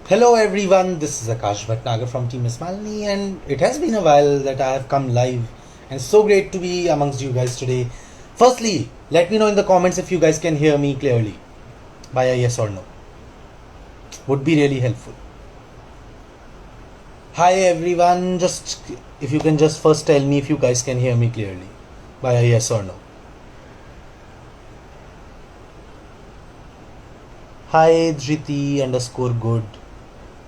Hello everyone, this is Akash Bhatnagar from Team Ismalini, and it has been a while that I have come live, and so great to be amongst you guys today. Firstly, let me know in the comments if you guys can hear me clearly by a yes or no. Would be really helpful. Hi everyone, just if you can just first tell me if you guys can hear me clearly by a yes or no. Hi Dhriti underscore good.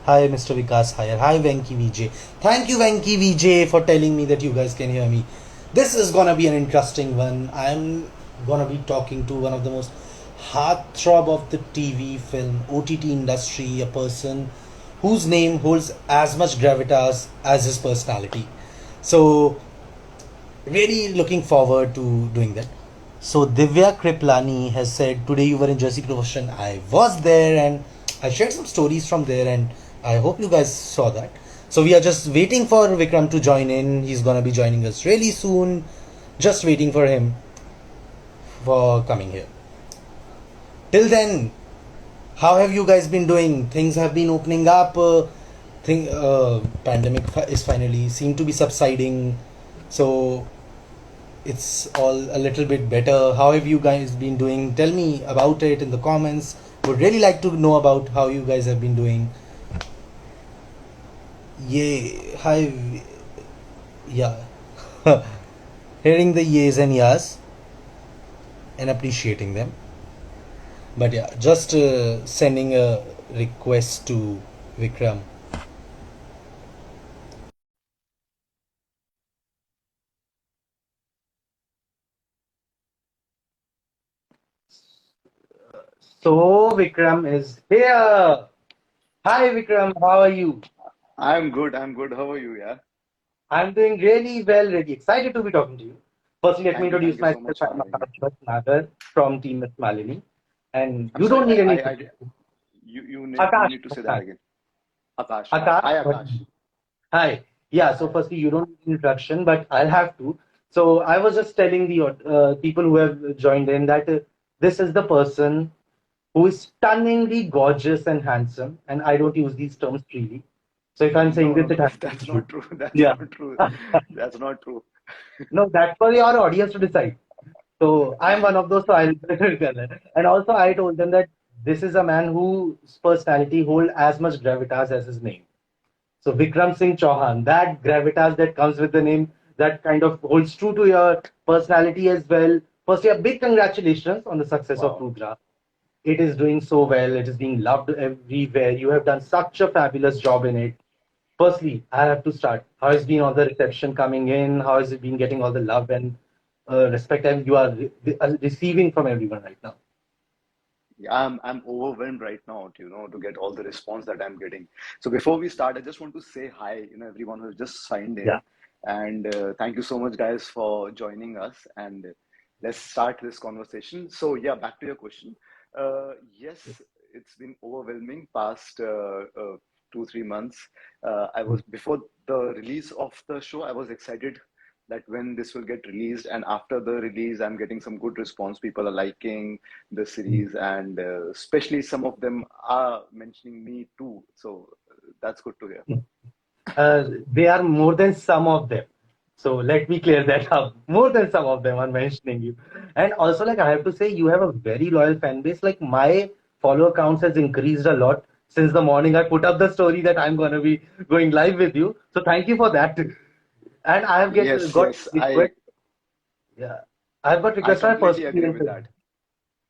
Hi, Mr. Vikas Hire. Hi, Venki VJ. Thank you, Venki VJ, for telling me that you guys can hear me. This is gonna be an interesting one. I'm gonna be talking to one of the most heartthrob of the TV, film, OTT industry, a person whose name holds as much gravitas as his personality. So, really looking forward to doing that. So Divya Kriplani has said, today you were in Jersey Profession. I was there and I shared some stories from there, and I hope you guys saw that. So we are just waiting for Vikram to join in. He's gonna be joining us really soon. Just waiting for him for coming here. Till then, how have you guys been doing? Things have been opening up. Pandemic is finally seem to be subsiding. So it's all a little bit better. How have you guys been doing? Tell me about it in the comments. Would really like to know about how you guys have been doing. Yay. Hi. Yeah. Hearing the yays and yas and appreciating them. But yeah, just sending a request to Vikram. So Vikram is here. Hi Vikram, how are you? I'm good. I'm good. How are you? Yeah. I'm doing really well, really excited to be talking to you. Firstly, let me Thank you. introduce Thank you so myself. much for I'm having me. Akash Bhatnagar from Team Malini. And I'm you sorry. don't need any You Akash need to say that Bhatnagar. again. Akash. Hi. Akash Hi, Akash. Bhatnagar. Hi. Yeah, so Hi. firstly, you don't need introduction, but I'll have to. So I was just telling the people who have joined in that this is the person who is stunningly gorgeous and handsome. And I don't use these terms freely. So if I'm saying No, this, no, it no. has to be That's true. not true. That's Yeah. not true. That's not true. No, that's for your audience to decide. So I'm one of those, so I'll tell them. And also I told them that this is a man whose personality hold as much gravitas as his name. So Vikram Singh Chauhan, that gravitas that comes with the name, that kind of holds true to your personality as well. Firstly, a big congratulations on the success of Wow. Rudra. It is doing so well. It is being loved everywhere. You have done such a fabulous job in it. Firstly, I have to start. How has been all the reception coming in? How has it been getting all the love and respect and you are receiving from everyone right now? Yeah, I'm overwhelmed right now to get all the response that I'm getting. So before we start, I just want to say hi, everyone who's just signed Yeah. in, and thank you so much, guys, for joining us. And let's start this conversation. So yeah, back to your question. Yes, it's been overwhelming past 2 3 months. I was before the release of the show, I was excited that when this will get released, and after the release I'm getting some good response. People are liking the series, and especially some of them are mentioning me too, so that's good to hear. They are more than some of them. So let me clear that up. More than some of them are mentioning you. And also, like I have to say, you have a very loyal fan base. Like my follower counts has increased a lot since the morning I put up the story that I'm gonna be going live with you. So thank you for that. And I have Yes, got yes, i request. Yeah, I've got i request for my completely personal agree email. with that.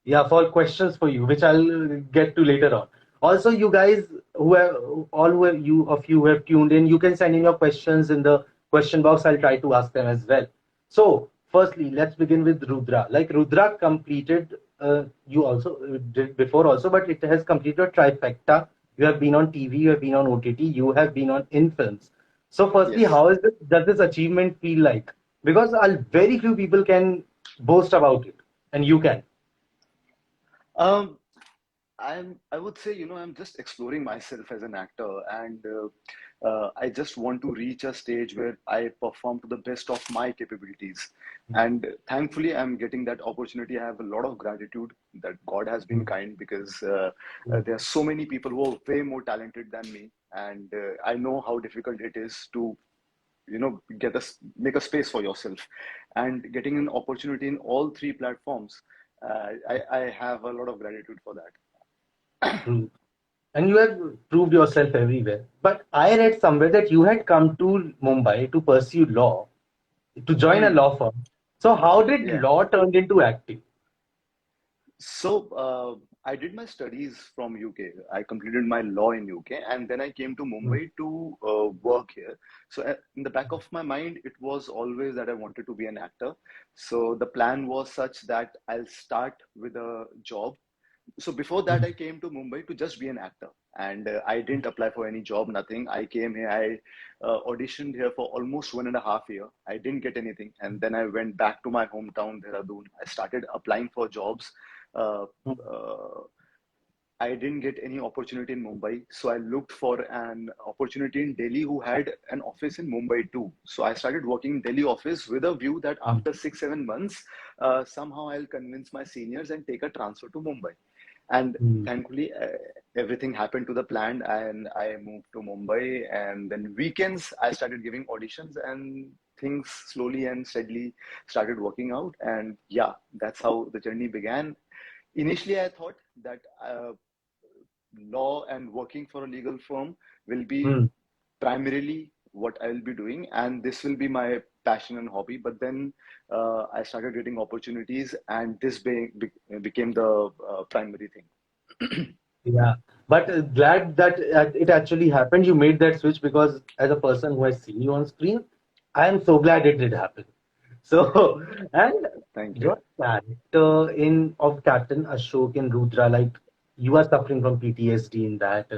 Yeah, for questions for you, which I'll get to later on. Also, you guys who have all who have you of you who have tuned in, you can send in your questions in the question box. I'll try to ask them as well. So, firstly, let's begin with Rudra. Like Rudra completed, you also did before also, but it has completed a trifecta. You have been on TV, you have been on OTT, you have been on in films. So, firstly, Yes. how is it? Does this achievement feel like? Because very few people can boast about it, and you can. I would say, I'm just exploring myself as an actor, and I just want to reach a stage where I perform to the best of my capabilities. And thankfully, I'm getting that opportunity. I have a lot of gratitude that God has been kind, because there are so many people who are way more talented than me. And I know how difficult it is to make a space for yourself, and getting an opportunity in all three platforms. I have a lot of gratitude for that. True. And you have proved yourself everywhere. But I read somewhere that you had come to Mumbai to pursue law, to join a Hmm. law firm. So how did Yeah. law turn into acting? So I did my studies from UK. I completed my law in UK, and then I came to Mm, Mumbai to work here. So in the back of my mind, it was always that I wanted to be an actor. So the plan was such that I'll start with a job. So before that, mm, I came to Mumbai to just be an actor, and I didn't apply for any job, nothing. I came here, I auditioned here for almost 1.5 year. I didn't get anything, and then I went back to my hometown, Dehradun. I started applying for jobs. Uh, mm, uh, I didn't get any opportunity in Mumbai, so I looked for an opportunity in Delhi who had an office in Mumbai too. So I started working in Delhi office with a view that mm, after 6 7 months, somehow I'll convince my seniors and take a transfer to Mumbai. And mm. thankfully, everything happened to the plan, and I moved to Mumbai. And then weekends, I started giving auditions, and things slowly and steadily started working out. And yeah, that's how the journey began. Initially, I thought that law and working for a legal firm will be Mm. primarily what I will be doing, and this will be my passion and hobby. But then I started getting opportunities, and became the primary thing. Yeah, but glad that it actually happened. You made that switch because, as a person who has seen you on screen, I am so glad it did happen. So, and Thank you. your character in of Captain Ashok in Rudra, like you are suffering from PTSD in that.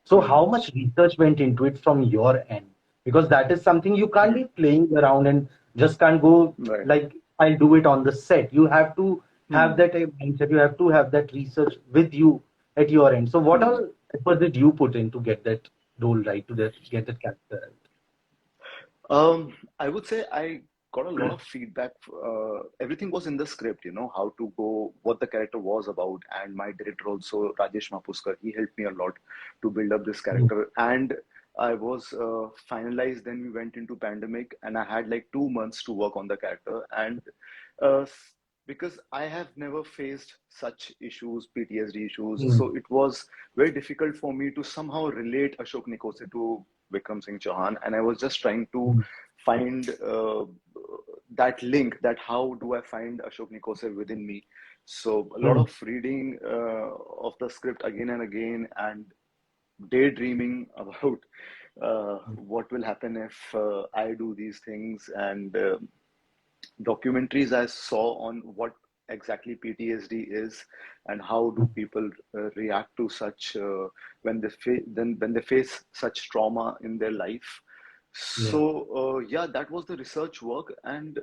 So, Hmm. how much research went into it from your end? Because that is something you can't Hmm. be playing around and just can't go Right. like I'll do it on the set. You have to have Hmm. that mindset. You have to have that research with you at your end. So, what Hmm. all effort did you put in to get that role right, to get that character right? I would say I got a lot of feedback. Everything was in the script, how to go, what the character was about. And my director also, Rajesh Mapuskar, he helped me a lot to build up this Mm, character. And I was finalized. Then we went into pandemic, and I had like 2 months to work on the character. And uh, because I have never faced such issues, PTSD issues, mm, so it was very difficult for me to somehow relate Ashok Nikose to Vikram Singh Chauhan, and I was just trying to mm, find that link, that how do I find Ashok Nikose within me. So a lot mm, of reading of the script again and again, and daydreaming about what will happen if I do these things, and documentaries I saw on what exactly PTSD is, and how do mm. people react to such when they face such trauma in their life. Yeah. So yeah, that was the research work. And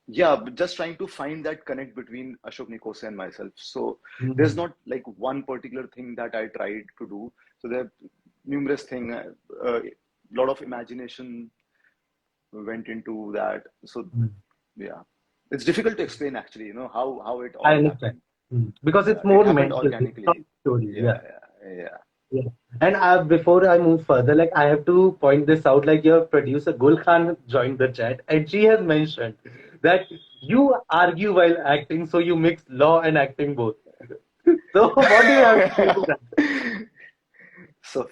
yeah, but just trying to find that connect between Ashok Nikose and myself. So there's Mm, not like one particular thing that I tried to do. So there are numerous things. A lot of imagination went into that. So mm. yeah, it's difficult to explain actually, how it I all understand. happened. Because Yeah, it's it more happened mental. It's not organically. story. Yeah, Yeah. yeah, Yeah. And before I move further, like I have to point this out, like your producer Gul Khan joined the chat and she has mentioned that you argue while acting, so you mix law and acting both. So what do you have to say to that? yeah. So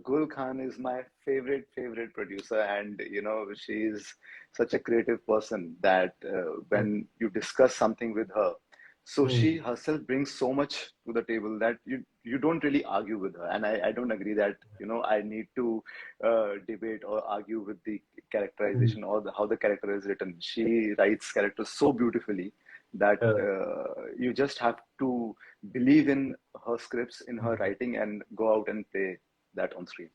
Gul Khan is my favorite producer, and she's such a creative person that when you discuss something with her, so Mm, she herself brings so much to the table that you don't really argue with her. And I don't agree that I need to debate or argue with the mm, characterization or how the character is written. She writes characters so beautifully that uh, you just have to believe in her scripts, in her writing, and go out and play that on screen.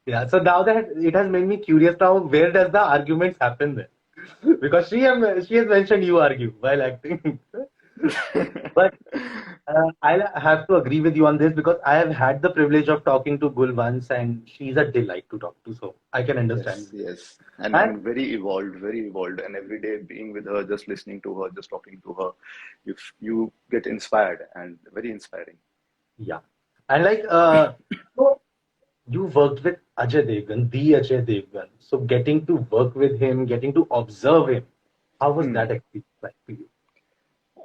yeah. So now that it has made me curious now, where does the arguments happen then? Because she has mentioned you argue while acting. But I'll have to agree with you on this because I have had the privilege of talking to Gul once, and she's a delight to talk to. So I can understand. Yes, yes. And I And mean, very evolved. And every day being with her, just listening to her, just talking to her, you get inspired and very inspiring. yeah, and like so you worked with Ajay Devgan, the Ajay Devgan. So getting to work with him, getting to observe him, how was that Hmm. experience like for you?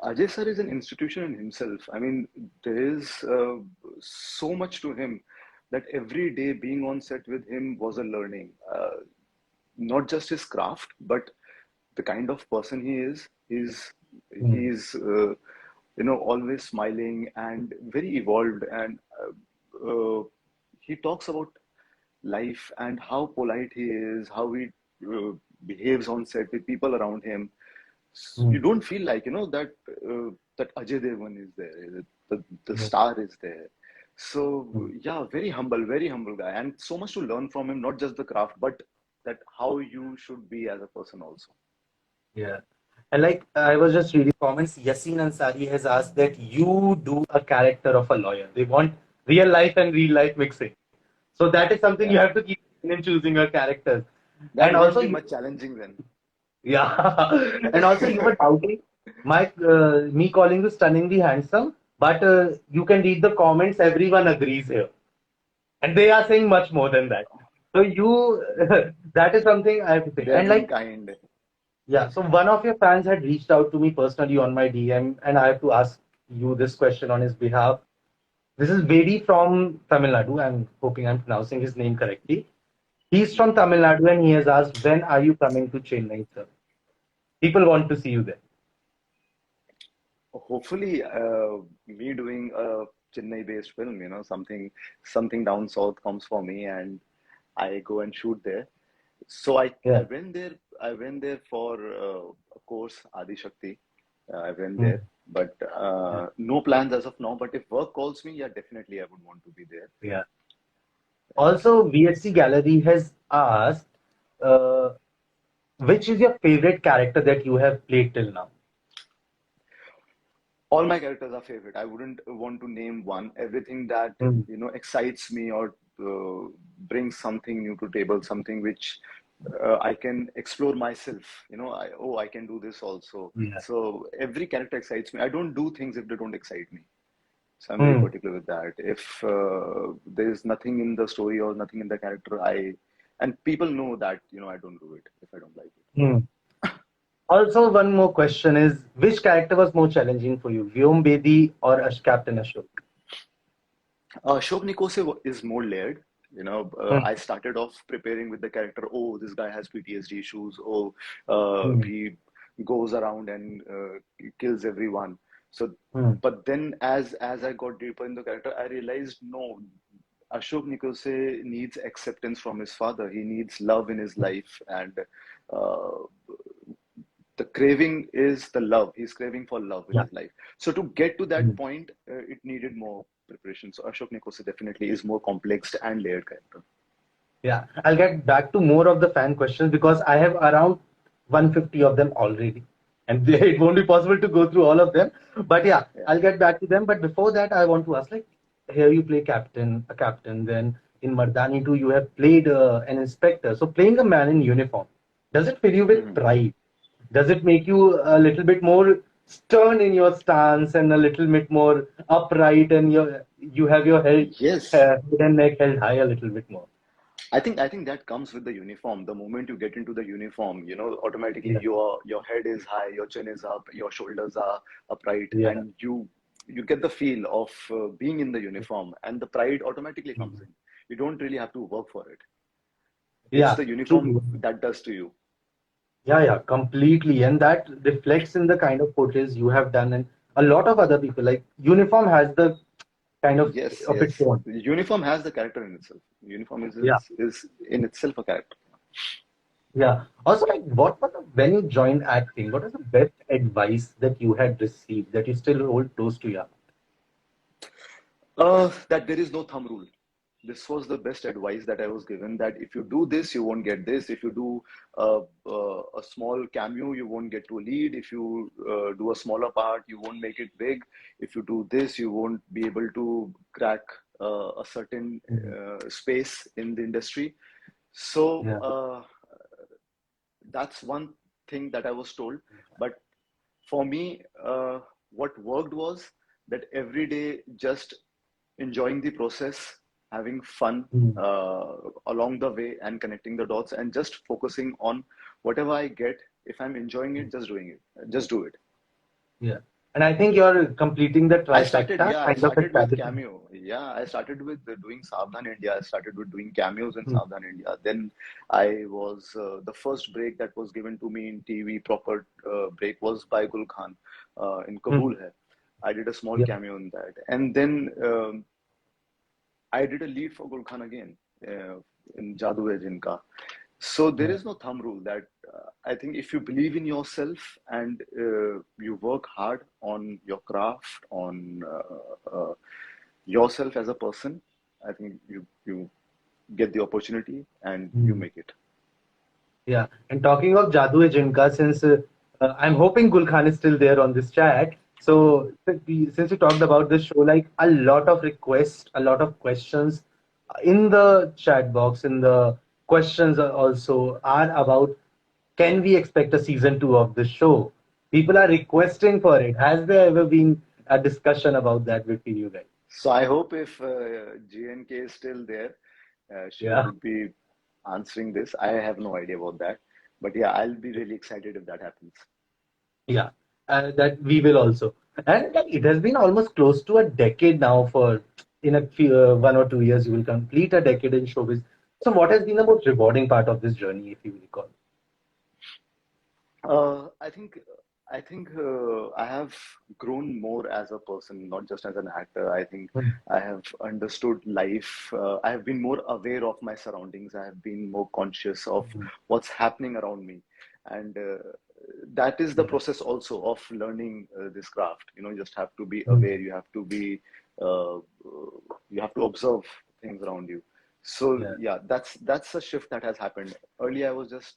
Ajay sir is an institution in himself. I mean, there is so much to him that every day being on set with him was a learning. Not just his craft, but the kind of person he is. Hmm. He's always smiling and very evolved, and he talks about life and how polite he is, how he uh, behaves on set with people around him. Hmm. You don't feel like that Ajay Devgan is there, the Yeah. star is there. So Hmm. yeah, very humble guy, and so much to learn from him. Not just the craft, but that how you should be as a person also. Yeah. And like I was just reading comments, Yasin Ansari has asked that you do a character of a lawyer. They want real life and real life mixing. So that is something you Yeah, have to keep in choosing your characters. that And wouldn't also be you much challenging then. yeah. And also you were doubting my me calling you stunningly handsome, but you can read the comments, everyone agrees here. And they are saying much more than that. So you that is something I have to say. They are And being like kind. yeah, so one of your fans had reached out to me personally on my DM, and I have to ask you this question on his behalf. This is Vedi from Tamil Nadu. I'm hoping I'm pronouncing his name correctly. He's from Tamil Nadu and he has asked, when are you coming to Chennai, sir? People want to see you there. Hopefully, me doing a Chennai-based film, something down south comes for me, and I go and shoot there. So I Yeah. went there. I went there for a course, Adi Shakti. I went Hmm. there, but Yeah. no plans as of now. But if work calls me, yeah, definitely I would want to be there. Yeah. Also, VHC Gallery has asked, uh, which is your favorite character that you have played till now? All my characters are favorite. I wouldn't want to name one. Everything that Hmm. excites me or brings something new to table, something which I can explore myself. I can do this also. Yeah. So every character excites me. I don't do things if they don't excite me. So I'm very Hmm. particular with that. If there is nothing in the story or nothing in the character, and people know that I don't do it if I don't like it. Hmm. Also, one more question is, which character was more challenging for you, Vyom Bedi or Captain Ashok? Shok Nikose is more layered. Hmm. I started off preparing with the character. Oh, this guy has PTSD issues. Oh, Hmm. he goes around and kills everyone. So, Hmm. but then as I got deeper in the character, I realized no, Ashok Nikose needs acceptance from his father. He needs love in his life, and uh, the craving is the love. He's craving for love in Yeah. his life. So to get to that Hmm. point, it needed more preparation. So Ashok Nikose definitely is more complex and layered character. Yeah, I'll get back to more of the fan questions because I have around 150 of them already. And it won't be possible to go through all of them. But yeah, Yeah. I'll get back to them. But before that, I want to ask like, here you play captain, a captain. Then in Mardani too, you have played an inspector. So playing a man in uniform, does it fill you with Mhm. pride? Does it make you a little bit more stern in your stance and a little bit more upright and you have your Yes, head and neck held high a little bit more? I think that comes with the uniform. The moment you get into the uniform, automatically Yeah. your head is high, your chin is up, your shoulders are upright, Yeah. and you get the feel of being in the uniform, and the pride automatically comes Mhm. in. You don't really have to work for it. It's Yeah, the uniform true. that does to you. Yeah, yeah, completely. And that reflects in the kind of portraits you have done and a lot of other people. Like uniform has the kind Yes, of its yes. own. The uniform has the character in itself. Uniform is Yeah. is, is in itself a character. Yeah. Also, like when you joined acting, what was the best advice that you had received that you still hold close to your That there is no thumb rule. this was the best advice that I was given, that if you do this, you won't get this. If you do a small cameo, you won't get to a lead. If you do a smaller part, you won't make it big. If you do this, you won't be able to crack a certain space in the industry. So Yeah. that's one thing that I was told. But for me, what worked was that every day just enjoying the process, having fun Mm. along the way, and connecting the dots, and just focusing on whatever I get. If I'm enjoying it, just doing it, just do it. Yeah. And I think you're completing the trifecta I kind of a started with strategy. cameo. Yeah, I started with doing Savdhan India. I started with doing cameos in Mm. Savdhan India. Then I was the first break that was given to me in TV, proper break, was by Gul Khan in Kabul Mm. Hai. I did a small Yeah. cameo in that, and then I did a lead for Gul Khan again in Jadoo Hai Jinka. So there Yeah. is no thumb rule. That I think if you believe in yourself and you work hard on your craft, on yourself as a person, I think you get the opportunity and you Mm. make it. Yeah. And talking of Jadoo Jinka, since I'm hoping Gul Khan is still there on this chat. So since you talked about this show, like a lot of requests, a lot of questions in the chat box, in the questions also are about, can we expect a season two of this show? People are requesting for it. Has there ever been a discussion about that between you guys? So I hope if GNK is still there, she Yeah. would be answering this. I have no idea about that, but yeah, I'll be really excited if that happens. Yeah, that we will also. And like, it has been almost close to a decade now. For in a few 1 or 2 years, you will complete a decade in showbiz. So, what has been the most rewarding part of this journey, if you recall? I think I have grown more as a person, not just as an actor. I think Mm. I have understood life. I have been more aware of my surroundings. I have been more conscious of Mm. what's happening around me, and that is the Yeah. process also of learning this craft. You just have to be Mm. aware. You have to observe things around you. So Yeah. yeah, that's a shift that has happened. Earlier, I was just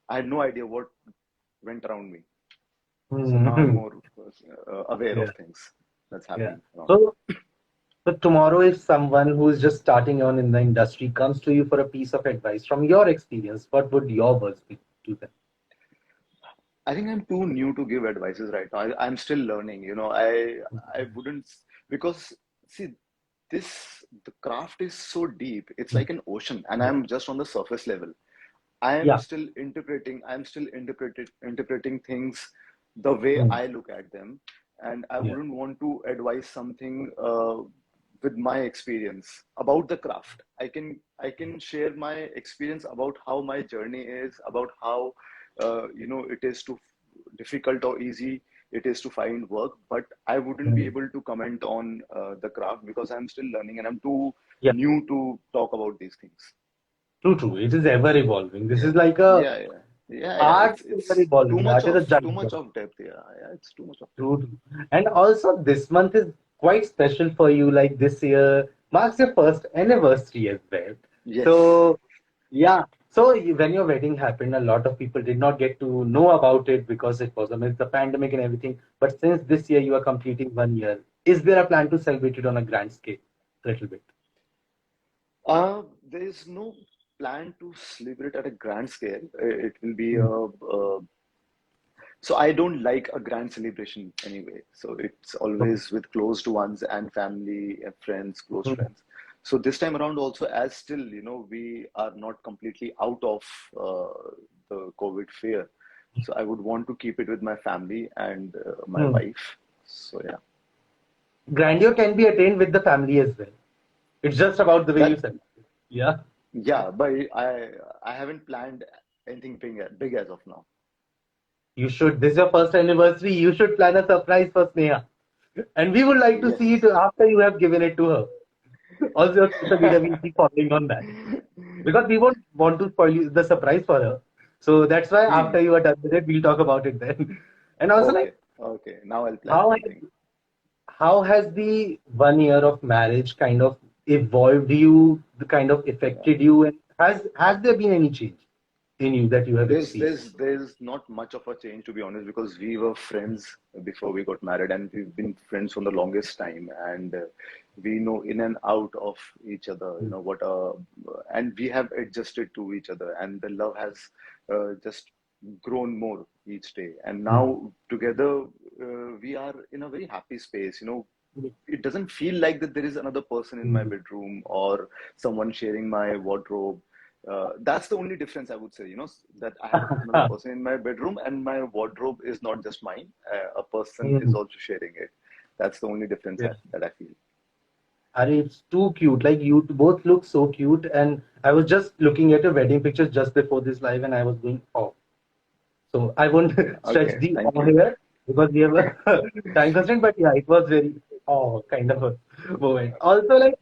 I had no idea what went around me. So now I'm Mm. more aware of Yeah. things that's Yeah. happening around me. So, so tomorrow, if someone who is just starting on in the industry comes to you for a piece of advice from your experience, what would your words be to them? I think I'm too new to give advices right now. I'm still learning. I wouldn't, because see, the craft is so deep. It's Mm. like an ocean, and Yeah. I'm just on the surface level. Yeah. I'm still interpreting things the way Mm. I look at them, and I Yeah. wouldn't want to advise something with my experience about the craft. I can share my experience about how my journey is, about how it is to difficult or easy it is to find work, but I wouldn't be Mm. able to comment on the craft because I'm still learning and I'm too Yeah. new to talk about these things. True, true. It is ever evolving. This is Yeah, like a yeah, yeah, yeah. art It's is ever it's evolving. Art is a too journey. much of depth. Yeah, yeah. It's too much of depth. True, true. And also, this month is quite special for you. Like this year marks your first anniversary as well. Yes. So, yeah. So when your wedding happened, a lot of people did not get to know about it because it was amidst the pandemic and everything. But since this year you are completing 1 year, is there a plan to celebrate it on a grand scale? A little bit. There is no plan to celebrate at a grand scale. It will be Mm. so I don't like a grand celebration anyway. So it's Okay. always with closed ones and family and friends, close Mm. friends. So this time around also, as still, we are not completely out of the COVID fear. So I would want to keep it with my family and my Mm. wife. So yeah, Grandeur can be attained with the family as well. It's just about the way you that celebrate. Yeah. yeah, but I haven't planned anything big as of now. You should. This is your first anniversary. You should plan a surprise for Sneha. And we would like to see it Yes. after you have given it to her. Also, your social media will be following on that. Because we won't want to spoil you the surprise for her. So that's why Hmm. after you are done with it, we'll talk about it then. And also, like, Okay. Okay. Now I'll plan how has something. how has the 1 year of marriage kind of evolved you, kind of Yeah. affected you, and has there been any change in you that you have experienced? There's not much of a change, to be honest, because we were friends before we got married, and we've been friends from the longest time, and we know in and out of each other, you Mm. know what, and we have adjusted to each other, and the love has just grown more each day, and Mm. now together we are in a very happy space, you know. It doesn't feel like that there is another person in my Mm. bedroom or someone sharing my wardrobe. That's the only difference I would say, you know, that I have another person in my bedroom and my wardrobe is not just mine. A person is Mm. also sharing it. That's the only difference Yeah. that I feel. And it's too cute. Like you both look so cute. And I was just looking at your wedding pictures just before this live, and I was going, oh. So I won't stretch Okay, the thank awe you. here because we have a time constraint. But yeah, it was very oh kind of a moment. Also, like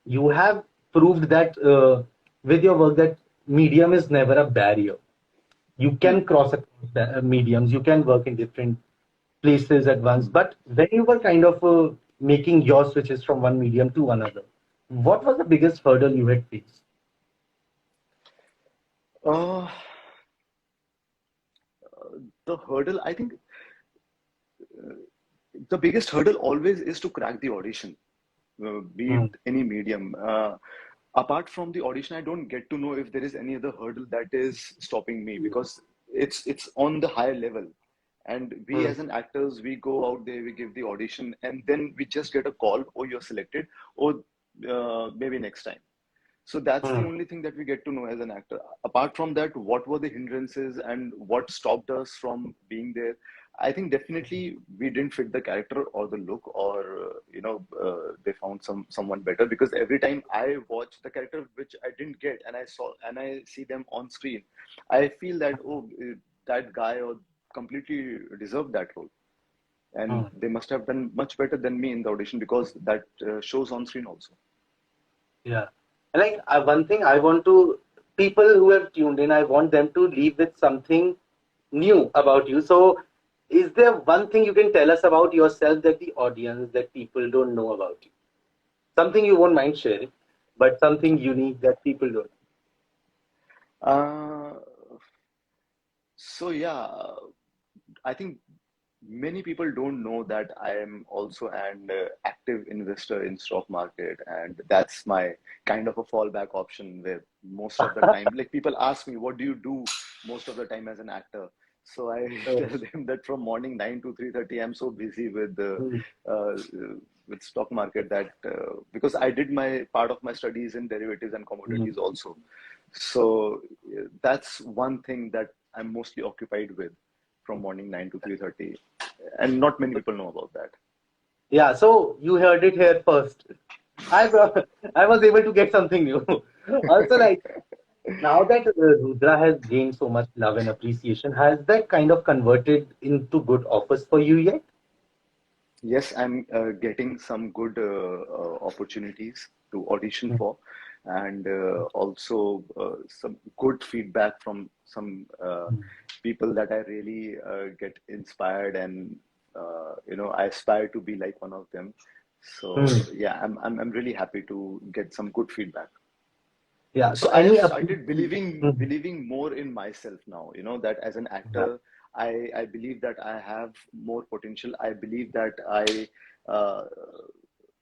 you have proved that with your work that medium is never a barrier. You can Hmm. cross across mediums. You can work in different places at once. Hmm. But when you were kind of making your switches from one medium to another, what was the biggest hurdle you had faced? Uh, the hurdle, I think the biggest hurdle always is to crack the audition, be it Mm. any medium. Apart from the audition, I don't get to know if there is any other hurdle that is stopping me because it's on the higher level. And we Mm. as an actors, we go out there, we give the audition, and then we just get a call, oh, you're selected, or maybe next time. So that's the Mm. only thing that we get to know as an actor. Apart from that, what were the hindrances and what stopped us from being there? I think definitely we didn't fit the character or the look, or they found someone better. Because every time I watch the character which I didn't get, and I see them on screen, I feel that that guy or completely deserved that role, and Mm. they must have done much better than me in the audition because that shows on screen also. Yeah. Like one thing I want to people who have tuned in, I want them to leave with something new about you. So, is there one thing you can tell us about yourself that the audience, that people don't know about you? Something you won't mind sharing, but something unique that people don't. Uh, so yeah, I think many people don't know that I am also an active investor in stock market, and that's my kind of a fallback option. Where most of the time, like people ask me, "What do you do most of the time as an actor?" So I Oh. tell them that from morning 9 to 3:30, I'm so busy Mm. uh, with stock market that because I did my part of my studies in derivatives and Mm. commodities also. So that's one thing that I'm mostly occupied with from morning 9 to 3:30, and not many people know about that. Yeah, so you heard it here first. I I was able to get something new. Also, like now that Rudra has gained so much love and appreciation, has that kind of converted into good offers for you yet? Yes, I'm getting some good opportunities to audition Mm. for, and also some good feedback from some people that I really get inspired, and I aspire to be like one of them. So Mm. yeah, I'm really happy to get some good feedback. Yeah. So So I any have up. started Mm. believing more in myself now, you know, that as an Yeah. actor, I believe that I have more potential. I believe that uh,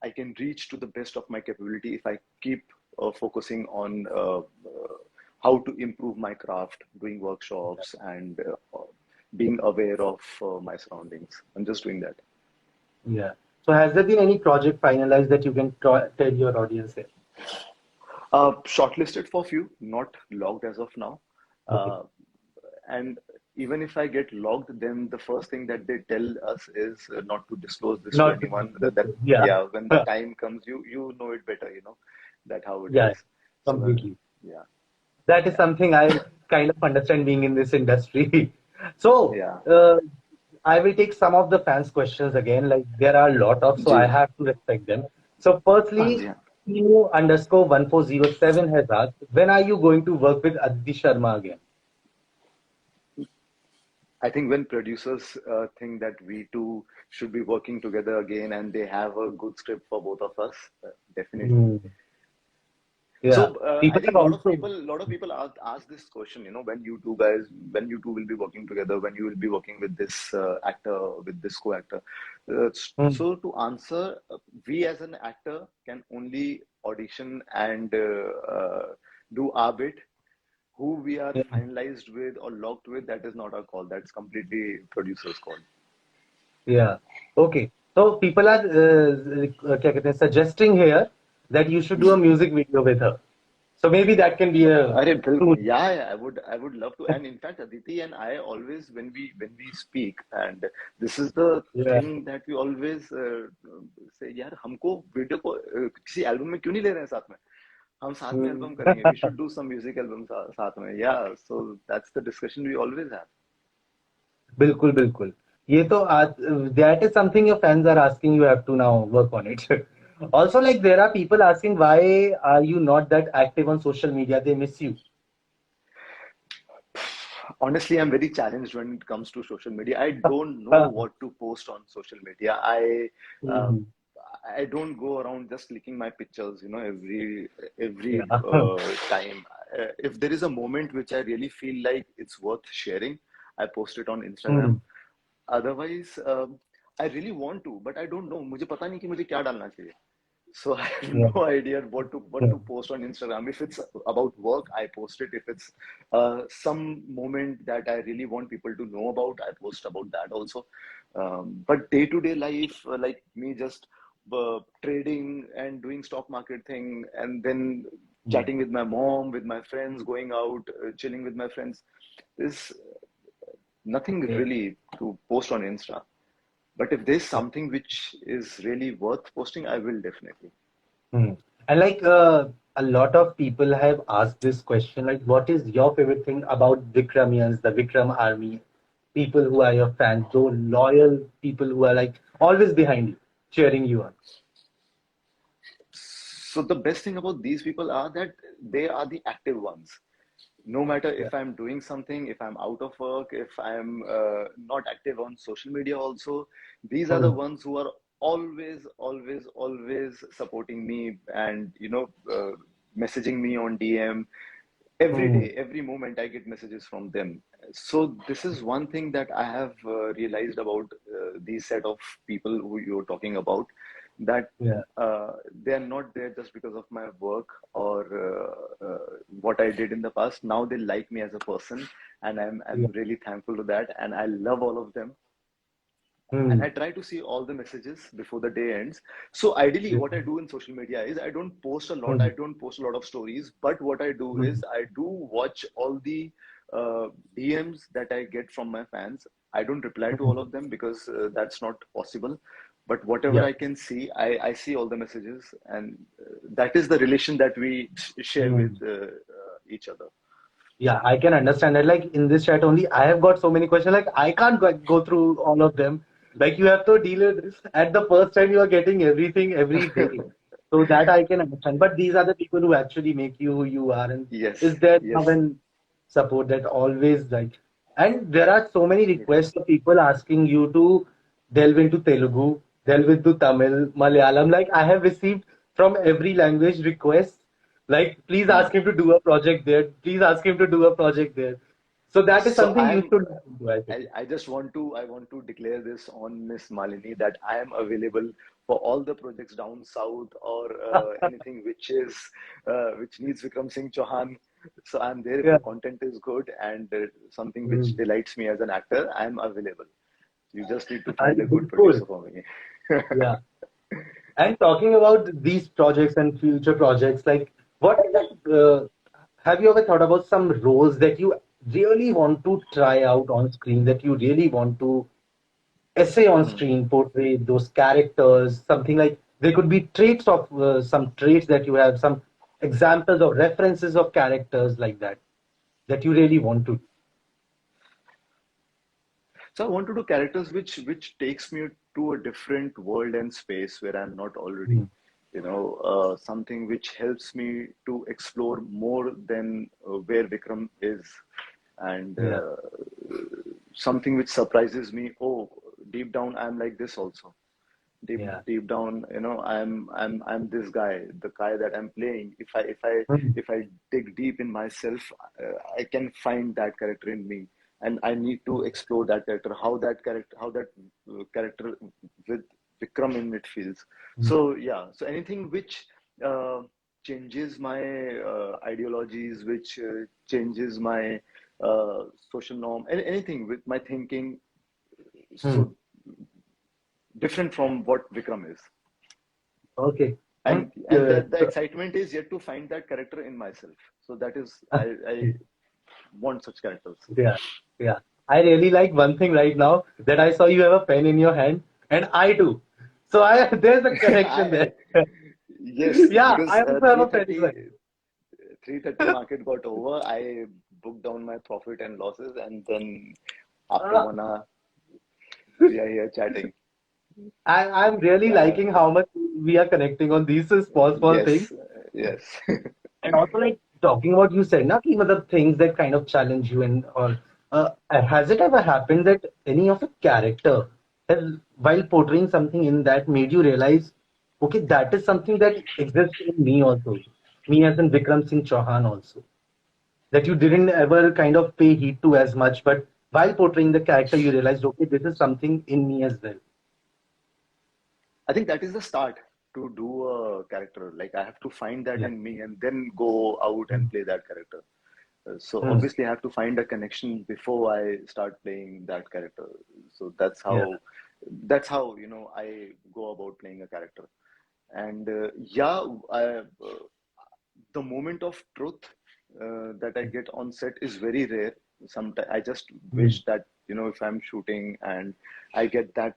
I can reach to the best of my capability if I keep focusing on how to improve my craft, doing workshops, and being aware of my surroundings. I'm just doing that. Yeah. So has there been any project finalized that you can tell your audience here? Shortlisted for few, not logged as of now. Okay. Uh, and even if I get logged, then the first thing that they tell us is not to disclose this to Not to anyone. discuss That it. Yeah. yeah, when the time comes, you know it better. You know that how it Yeah. is. So Completely. yeah, That is something I kind of understand being in this industry. So, yeah, I will take some of the fans' questions again. Like there are a lot of, so I Ji, have to respect them. So, firstly, yeah. Tinu underscore 1407 has asked, when are you going to work with Aditi Sharma again? I think when producers think that we two should be working together again and they have a good script for both of us, definitely. Mm. Yeah. So I People think have a also. lot of people ask this question, when you two guys, when you two will be working together, when you will be working with this actor, with this co-actor. Mm. So to answer, we as an actor can only audition and do our bit. Who we are Yeah. finalized with or locked with, that is not our call. That's completely producer's call. Yeah. Okay. So people are क्या कहते हैं, suggesting here that you should do a music video with her. So maybe that can be a Arey, soon. yeah, yeah, I would love to. And in fact, Aditi and I always, when we speak, and this is the Yeah. thing that we always say, यार हमको video को किसी album में क्यों नहीं ले रहे हैं साथ में? हम साथ में Hmm. एल्बम करेंगे. We should do some music album साथ में. Yeah, so that's the discussion we always have. बिल्कुल बिल्कुल. ये तो that is something your fans are asking. You have to now work on it. Also, like there are people asking why are you not that active on social media? They miss you. Honestly, I'm very challenged when it comes to social media. I don't know what to post on social media. Uh, Hmm. I don't go around just clicking my pictures, every Yeah. time. If there is a moment which I really feel like it's worth sharing, I post it on Instagram. Hmm. Otherwise, I really want to, but I don't know. मुझे पता नहीं कि मुझे क्या डालना चाहिए. So I have Yeah. no idea what Yeah. to post on Instagram. If it's about work, I post it. If it's some moment that I really want people to know about, I post about that also. But day to day life, like me just trading and doing stock market thing, and then Hmm. chatting with my mom, with my friends, going out, chilling with my friends, is nothing Okay. really to post on Insta. But if there's Yeah. something which is really worth posting, I will definitely. Hmm. And like a lot of people have asked this question, like, what is your favorite thing about Vikramians, the Vikram army, people who are your fans, those loyal people who are like always behind you, cheering you on. So the best thing about these people are that they are the active ones. No matter Yeah. if I'm doing something, if I'm out of work, if I'm not active on social media also, these are the Hmm. ones who are always, always, always supporting me and, messaging me on DM. Every Hmm. day, every moment I get messages from them. So this is one thing that I have realized about these set of people who you're talking about, that Yeah. they are not there just because of my work or what I did in the past. Now they like me as a person, and Yeah. I'm really thankful to that, and I love all of them, and Hmm. I try to see all the messages before the day ends. So ideally, Yeah. what I do in social media is I don't post a lot. Hmm. I don't post a lot of stories, but what I do Hmm. is I do watch all the DMs that I get from my fans. I don't reply to Hmm. all of them because that's not possible. But whatever Yeah. I can see, I see all the messages, and that is the relation that we share with Hmm. each other. Yeah, I can understand that. Like in this chat only, I have got so many questions. Like I can't go through all of them. Like you have to deal with at the first time you are getting everything every day. So that I can understand. But these are the people who actually make you who you are, and Yes, is there love yes. and support that always like. And there are so many requests of people asking you to delve into Telugu, delve into Tamil, Malayalam. Like I have received from every language requests like, please Hmm. ask him to do a project there. Please ask him to do a project there. So that is So something you should do, I think. I just I want to declare this on Miss Malini that I am available for all the projects down south or anything which needs Vikram Singh Chauhan. So I'm there if Yeah. the content is good and something which Mm. delights me as an actor. I'm available. You just need to find a good Cool. producer for me. Yeah. And talking about these projects and future projects, like what is that? Have you ever thought about some roles that you really want to try out on screen, that you really want to essay on Hmm. screen, portray those characters, something like there could be traits of some traits that you have, some examples or references of characters like that you really want to. So I want to do characters which takes me to a different world and space where I'm not already. Mm. Something which helps me to explore more than where Vikram is, and Yeah. something which surprises me. Oh, deep down, I'm like this also. Yeah. Deep down, I'm this guy, the guy that I'm playing. Mm. If I dig deep in myself, I can find that character in me, and I need to explore that character. How that character with Vikram in it feels. Mm. So yeah, so anything which uh, changes my ideologies, which changes my social norm, anything with my thinking, Mm. so different from what Vikram is. Okay. And And the excitement is yet to find that character in myself. So that is, I want such characters. yeah, yeah. I really like one thing right now that I saw you have a pen in your hand, and I do. So I there's a connection there. Yes, Yeah, because I also have a pen in my 330 market got over. I booked down my profit and losses, and then after hand. 1 hour, we are here chatting. I'm really Uh, liking how much we are connecting on these small things. yes, yes. And also like talking about you said na ki matlab things that kind of challenge you and all. Has it ever happened that any of a character has, while portraying something in that made you realize, okay, that is something that exists in me also, me as in Vikram Singh Chauhan also, that you didn't ever kind of pay heed to as much, but while portraying the character, you realized, okay, this is something in me as well. I think that is the start to do a character. Like I have to find that Yeah. in me and then go out and Mm. play that character. So Mm. obviously I have to find a connection before I start playing that character. So Yeah. that's how I go about playing a character. And yeah, the moment of truth that I get on set is very rare. Sometimes I just Mm. wish that if I'm shooting and I get that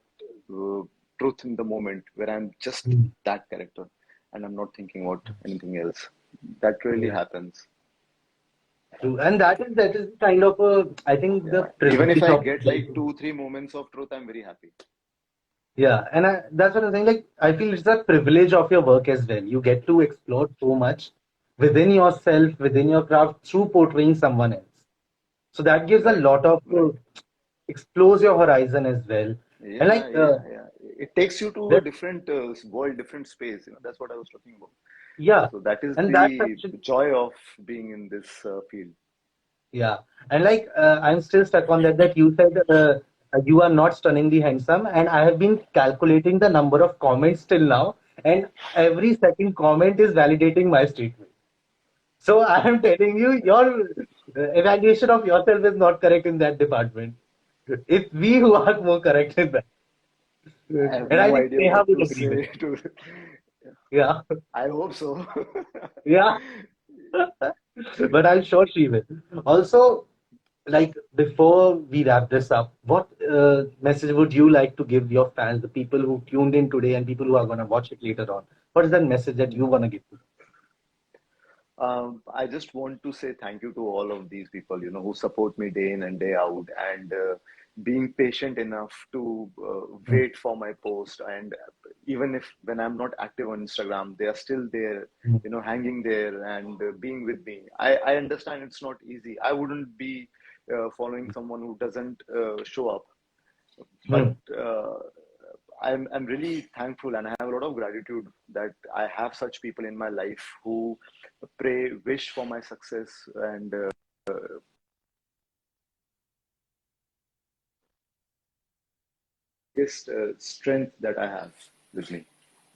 uh, truth in the moment where I'm just Mm. that character and I'm not thinking about anything else. That really Yeah. happens. True. And that is kind of a, I think the Yeah. Even if privilege I of get like 2-3 moments of truth, I'm very happy. yeah, and that's what I'm saying. Like I feel it's a privilege of your work as well. You get to explore so much within yourself, within your craft through portraying someone else. So that gives a Right. lot of Right. explores your horizon as well. And Yeah. like Yeah. Yeah. It takes you to a that, different world, different space. That's what I was talking about. yeah, So that is and that's the actually joy of being in this field. yeah, and like I'm still stuck on that. That you said you are not stunningly handsome, and I have been calculating the number of comments till now, and every second comment is validating my statement. So I am telling you, your evaluation of yourself is not correct in that department. It's we who are more correct in that. I have And I no think idea Neha what would to agree with. say to. Yeah, I hope so. yeah. But I'm sure she will. Also, like before we wrap this up, what message would you like to give your fans, the people who tuned in today and people who are going to watch it later on? What is that message that you want to give to them? I just want to say thank you to all of these people, who support me day in and day out, and being patient enough to Mm, wait for my post. And even if when I'm not active on Instagram, they are still there, mm, hanging there and being with me. I understand it's not easy. I wouldn't be following someone who doesn't show up, but mm. I'm really thankful and I have a lot of gratitude that I have such people in my life who pray, wish for my success, and biggest strength that I have with me.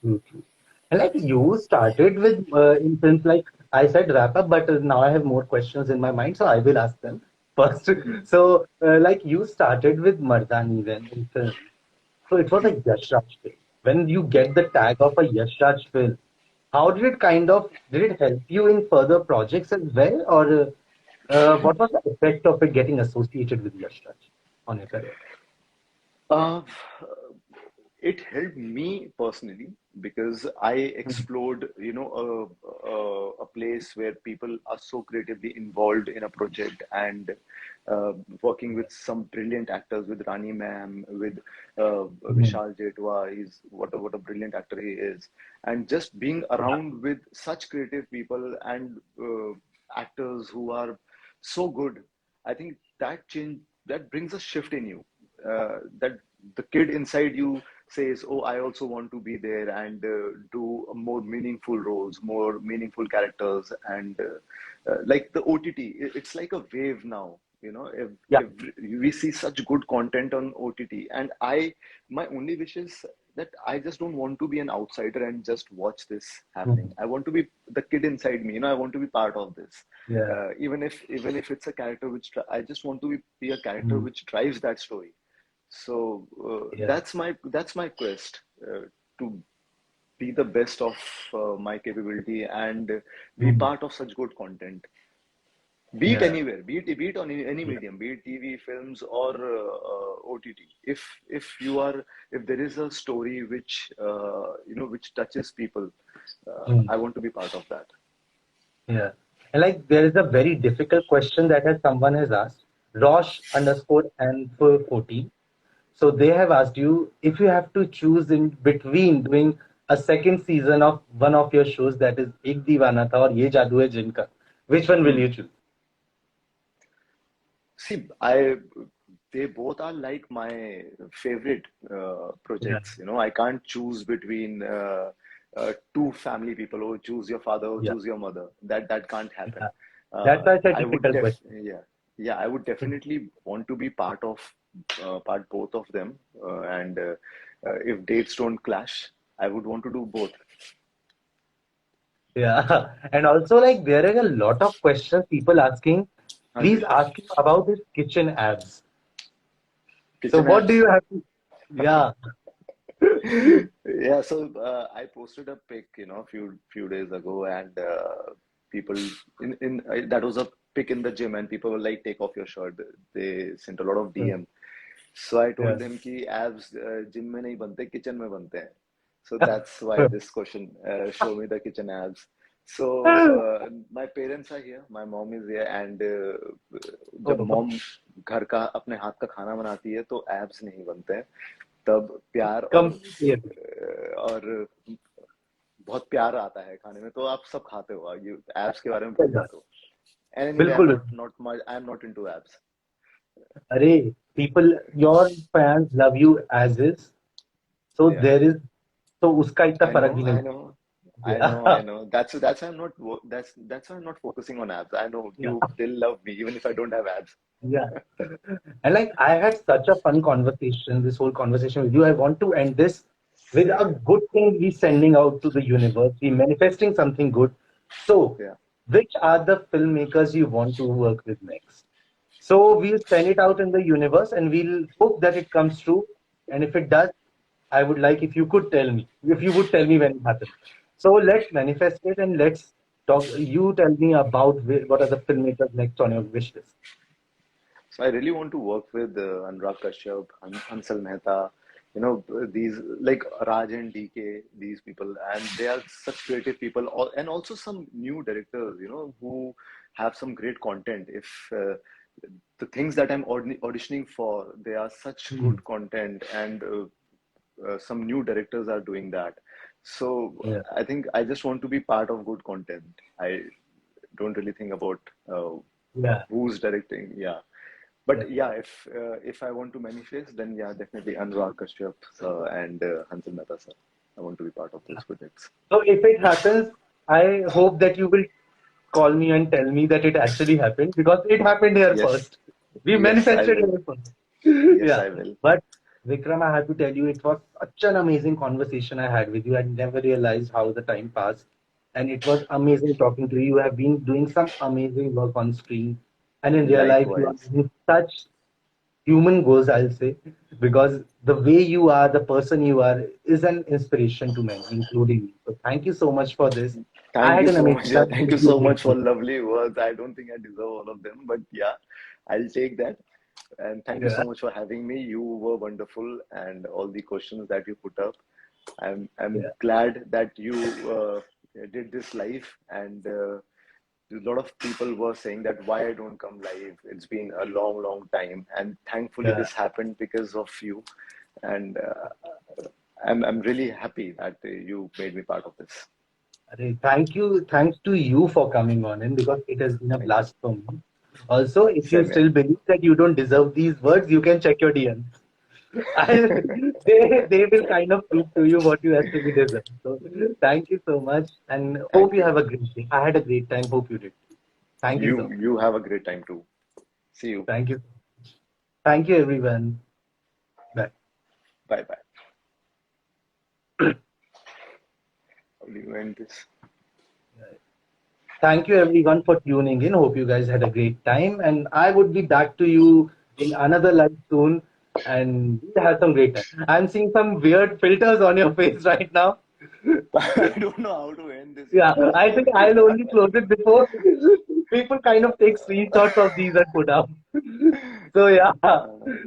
True, true. And like you started with in films, like I said, wrap up, but now I have more questions in my mind, so I will ask them first. So, like you started with Mardani when in film, so it was a Yash Raj film. When you get the tag of a Yash Raj film, how did it did it help you in further projects as well, or what was the effect of it getting associated with Yash Raj on your career? Uh, it helped me personally because I Mm, explored, a place where people are so creatively involved in a project and working with some brilliant actors, with Rani Ma'am, with mm, Vishal Jetwa. He's what a brilliant actor he is, and just being yeah, around with such creative people and actors who are so good. I think that changed that brings a shift in you. That the kid inside you says, "Oh, I also want to be there and do more meaningful roles, more meaningful characters." And like the OTT, it's like a wave now. You know, Yeah. if we see such good content on OTT, and my only wish is that I just don't want to be an outsider and just watch this happening. Mhm. I want to be the kid inside me. You know, I want to be part of this. Yeah. Even if it's a character which I just want to be a character Mhm. which drives that story. So Yeah. that's my quest, to be the best of my capability and be Mhm. part of such good content. Be it Yeah. anywhere, be it on any Yeah. medium, be it TV, films, or OTT. If there is a story which which touches people, Mhm. I want to be part of that. Yeah. And like there is a very difficult question that someone has asked. Rosh underscore and for 14. So they have asked you if you have to choose in between doing a second season of one of your shows, that is Ek Deewana Tha or Ye Jadoo Hai Jinka, which one will Hmm. you choose? See, they both are like my favorite Yeah. projects. You know, I can't choose between two family people. Or choose your father or Yeah. choose your mother. That can't Yeah. happen. That's why it's a I would difficult question. yeah, yeah, I would definitely want to be part both of them. And if dates don't clash, I would want to do both. Yeah. And also like there are a lot of questions people asking. Please Hanji, ask him about his kitchen abs. So kitchen what do abs. you have to, yeah. Yeah, so I posted a pic, a few days ago, and people that was a pic in the gym, and people were like, "Take off your shirt." They sent a lot of DM. So I told Yeah. them कि abs gym में नहीं बनते, kitchen में बनते हैं. So that's why this question, show me the kitchen abs. So my parents are here, my mom is here, and जब Oh, mom घर का अपने हाथ का खाना बनाती है तो abs नहीं बनते हैं. तब प्यार completely agree. और बहुत प्यार आता है खाने में, तो आप सब खाते हो, ये एब्स के बारे में भूल जाते हो. And anyway, बिल्कुल बिल्कुल. I'm not into abs. अरे, people, your fans love you as is. So Yeah, there is, तो उसका इतना I फर्क know, भी I नहीं. know, I know, Yeah. I know. That's why I'm not that's why I'm not focusing on abs. I know Yeah. you still love me even if I don't have abs. Yeah. And like I had such a fun conversation, this whole conversation with you. I want to end this with a good thing we sending out to the universe. We manifesting something good. So, Yeah. which are the filmmakers you want to work with next? So we'll send it out in the universe and we'll hope that it comes true. And if it does, I would like if you could tell me, if you would tell me when it happens. So let's manifest it and let's talk. You tell me about what are the filmmakers next on your wish list. So I really want to work with Anurag Kashyap, Hansal Mehta, these like Raj and DK, these people, and they are such creative people, and also some new directors, who have some great content. If the things that I'm auditioning for, they are such Hmm. good content, and some new directors are doing that. So Yeah. I think I just want to be part of good content. I don't really think about Yeah. who's directing. Yeah, Yeah. but yeah, if I want to manifest, then yeah, definitely Anurag Kashyap and Hansal Mehta sir. I want to be part of those projects. So if it happens, I hope that you will call me and tell me that it actually happened because it happened here Yes, first. We yes, I manifested will. here first. Yes, Yeah. I will. But Vikram, I have to tell you, it was such an amazing conversation I had with you. I never realized how the time passed. And it was amazing talking to you. You have been doing some amazing work on screen. And in real life, you are Likewise. doing such human goals, I'll say, because the way you are, the person you are, is an inspiration to many, including me. So thank you so much for this. I Thank had you an so amazing much. Yeah, time thank with you you, so much for Vikram. lovely words. I don't think I deserve all of them, but yeah, I'll take that. And thank you Yeah, so much for having me. You were wonderful, and all the questions that you put up. I'm yeah, glad that you did this live, and a lot of people were saying that why I don't come live. It's been a long, long time, and thankfully yeah. this happened because of you. And I'm really happy that you made me part of this. Thank you. Thanks to you for coming on in because it has been a Thank you. blast for me. Also, if you Same here. still believe that you don't deserve these words, you can check your DMs. They will kind of prove to you what you actually deserve. So thank you so much, and hope Thank you you. have a great day. I had a great time. Hope you did. Thank you so much. You have a great time too. See you. Thank you. Thank you, everyone. Bye. Bye bye. How do you end this? Thank you, everyone, for tuning in. Hope you guys had a great time, and I would be back to you in another live soon, and we'll have some great time. I'm seeing some weird filters on your face right now. I don't know how to end this. Yeah, It's just I think already I'll only done. close it before people kind of take screenshots of these and put up. So yeah,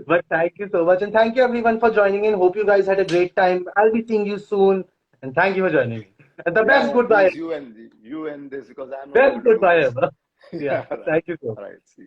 but thank you so much, and thank you everyone for joining in. Hope you guys had a great time. I'll be seeing you soon, and thank you for joining me. And the best Yeah, goodbye, please you end this because I'm not best able to do goodbye this. ever. Yeah, Yeah, right. thank you so All much. right. See.